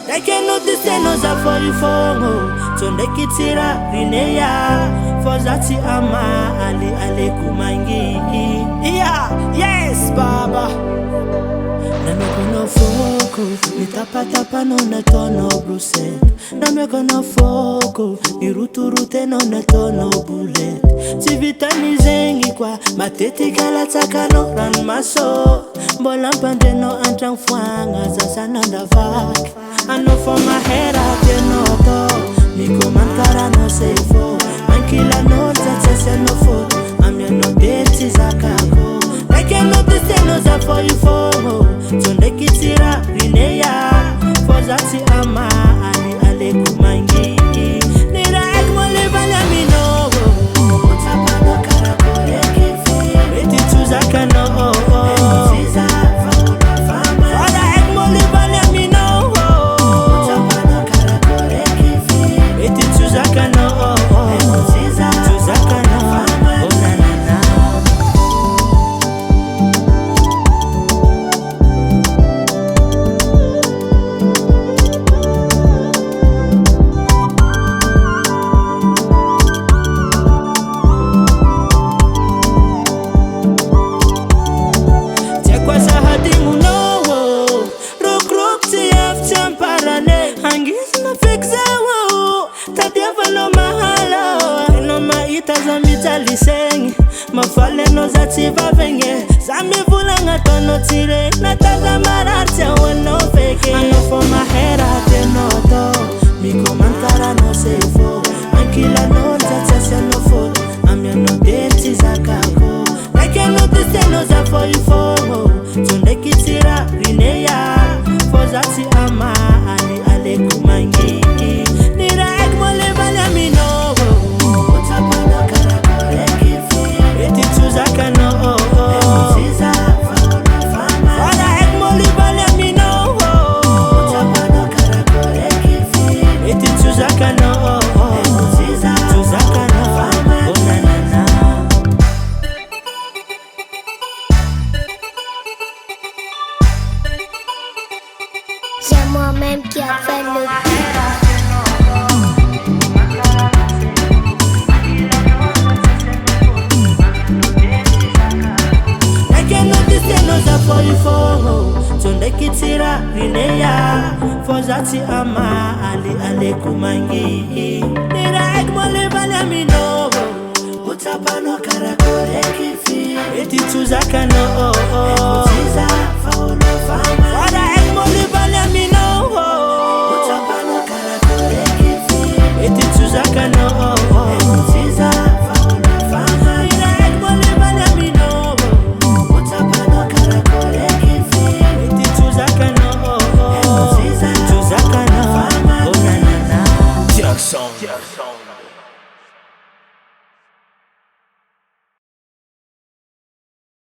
Tekeno za forifongo tondekitira rineya fozati ama ali kumangi. Yes baba namekono foko nitapatapa nona tono bruset namekono foko niruturute nona tono bullet tivitani zengi kwa mateti kala takano ran maso Mbola pandeno antrang fuanga zasananda vak I know for my head out there no to Miko mankara no sefo Mankila no tatese no fo I'm your no deti zakako Like I know this no za for you for Tondekitira rineya Fozati ama ale kumangi Nira ekmo lebala mino Utapano karakore kifi Reti tuzakano Mafale no zativa venye Zami vulanga tono tire Nataza mararte wano feke I know for my head out there no to Miko mankara no sefo Mankila no tatase no fo I'm your no deti zakako Like I know this no za for you for Tondekitira rineya Fozati ama ale kumangi Nira ekmo lebala mino Utapano karakore Eti tuzakano Ziza fauna fama Wala ekmo libale mino Utapano karakore kifi Eti tuzakano Ziza tuzakano fama Onanana C'est moi-même qui a fait le for you for Tondekitira rineya Fozati ama ale kumangi Nira ekmo lebala mino Utapano karakore kifi Eti tuzakano Ziza fauna fama Wada ekmo lebala mino Utapano karakore kifi Eti tuzakano Ziza fauna fama Nira ekmo lebala mino Utapano karakore kifi Eti tuzakano Ziza tuzakano Onanana Jackson